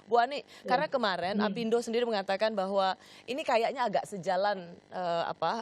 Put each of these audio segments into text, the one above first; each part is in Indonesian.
Bu Ani, Ya. karena kemarin Hmm. Apindo sendiri mengatakan bahwa ini kayaknya agak sejalan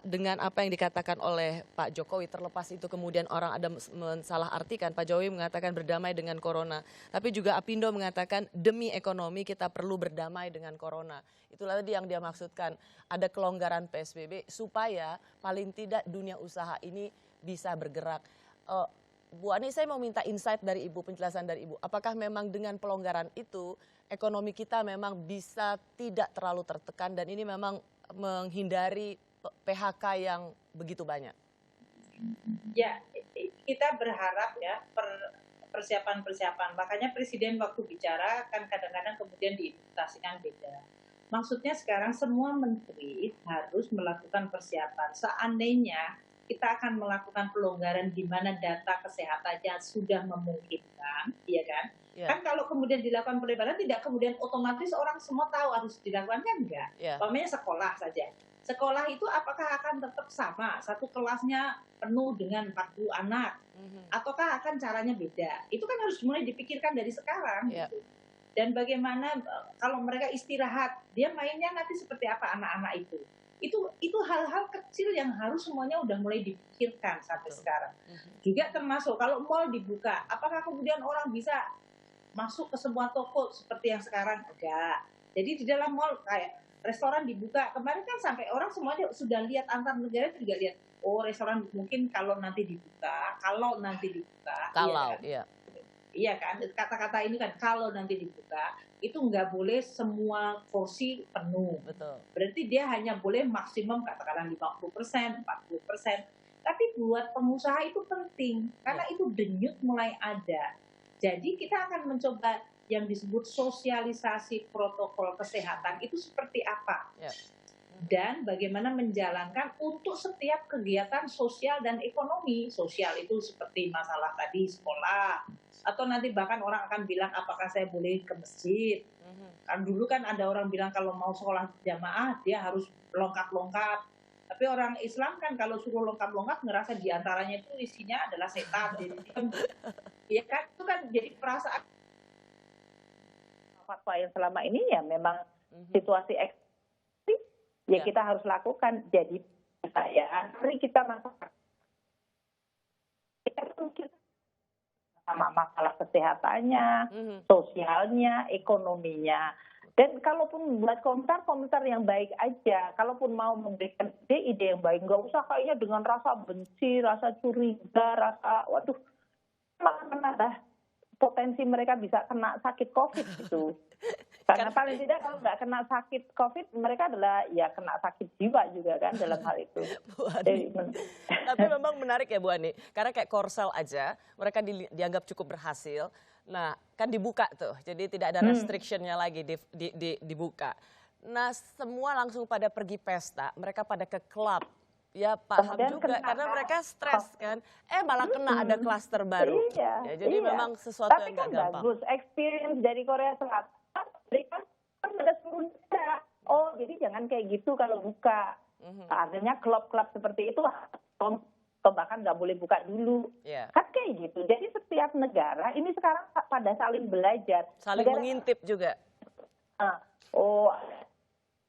dengan apa yang dikatakan oleh Pak Jokowi, terlepas itu kemudian orang ada mensalahartikan. Pak Jokowi mengatakan berdamai dengan corona, tapi juga Apindo mengatakan demi ekonomi kita perlu berdamai dengan corona. Itulah tadi yang dia maksudkan, ada kelonggaran PSBB supaya paling tidak dunia usaha ini bisa bergerak. Eh, Bu Ani, saya mau minta insight dari Ibu, penjelasan dari Ibu. Apakah memang dengan pelonggaran itu ekonomi kita memang bisa tidak terlalu tertekan dan ini memang menghindari PHK yang begitu banyak? Ya, kita berharap ya persiapan-persiapan. Makanya Presiden waktu bicara kan kadang-kadang kemudian diinterpretasikan beda. Maksudnya sekarang semua menteri harus melakukan persiapan. Seandainya kita akan melakukan pelonggaran di mana data kesehatannya sudah memungkinkan, ya kan? Ya, Kan kalau kemudian dilakukan pelonggaran tidak kemudian otomatis orang semua tahu harus dilakukan, kan enggak? ya, Umpamanya sekolah saja. Sekolah itu apakah akan tetap sama? Satu kelasnya penuh dengan 40 anak, ataukah akan caranya beda? Itu kan harus mulai dipikirkan dari sekarang ya, gitu. Dan bagaimana kalau mereka istirahat, dia mainnya nanti seperti apa anak-anak itu? Itu hal-hal kecil yang harus semuanya udah mulai dipikirkan sampai betul. sekarang. Juga termasuk kalau mall dibuka, apakah kemudian orang bisa masuk ke semua toko seperti yang sekarang? Enggak. Jadi di dalam mall kayak restoran dibuka, kemarin kan sampai orang semuanya sudah lihat, antar negara juga lihat, oh restoran mungkin kalau nanti dibuka, iya Kalau, kan? ya, Iya kan, kata-kata ini kan kalau nanti dibuka, itu nggak boleh semua kursi penuh. betul. Berarti dia hanya boleh maksimum katakanlah 50%, 40%. Tapi buat pengusaha itu penting, karena Ya, itu denyut mulai ada. Jadi kita akan mencoba yang disebut sosialisasi protokol kesehatan itu seperti apa. ya, Dan bagaimana menjalankan untuk setiap kegiatan sosial dan ekonomi. Sosial itu seperti masalah tadi sekolah, atau nanti bahkan orang akan bilang apakah saya boleh ke masjid. Kan dulu kan ada orang bilang kalau mau sekolah jamaah dia harus lengkap-lengkap. Tapi orang Islam kan kalau suruh lengkap-lengkap ngerasa diantaranya itu isinya adalah setan. Jadi kan, ya kan itu kan jadi perasaan fatwa yang selama ini ya memang situasi ekstrim ya ya, kita harus lakukan. Jadi saya mari kita masyarakat kita mungkin sama masalah kesehatannya, sosialnya, ekonominya. Dan kalaupun buat komentar yang baik aja, kalaupun mau memberikan ide yang baik, nggak usah kayaknya dengan rasa benci, rasa curiga, rasa waduh, malah menambah potensi mereka bisa kena sakit COVID gitu. Karena paling tidak kalau nggak kena sakit COVID, mereka adalah ya kena sakit jiwa juga kan dalam hal itu. Bu Ani. Tapi memang menarik ya Bu Ani, karena kayak Korsel aja, mereka dianggap cukup berhasil. Nah, kan dibuka tuh, jadi tidak ada restrictionnya lagi dibuka. Nah, semua langsung pada pergi pesta, mereka pada ke klub. Ya paham Kemudian juga, kena karena mereka stres kan. Malah kena ada klaster baru. Iya, Ya, jadi iya. memang sesuatu Tapi yang kan nggak gampang. bagus, experience dari Korea Selatan, mereka kan pada seluruh negara. Oh, jadi jangan kayak gitu kalau buka. Artinya klub-klub seperti itu, atau bahkan nggak boleh buka dulu. Ya, Kan kayak gitu. Jadi setiap negara ini sekarang pada saling belajar. saling Negara, mengintip juga. oh,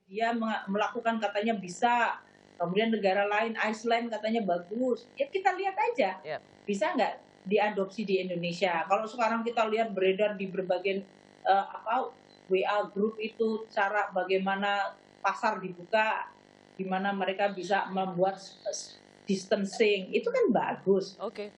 dia melakukan katanya bisa. Kemudian negara lain, Iceland katanya bagus. Ya kita lihat aja, Ya, bisa nggak diadopsi di Indonesia. Kalau sekarang kita lihat beredar di berbagai WA group itu cara bagaimana pasar dibuka, di mana mereka bisa membuat distancing, itu kan bagus. oke.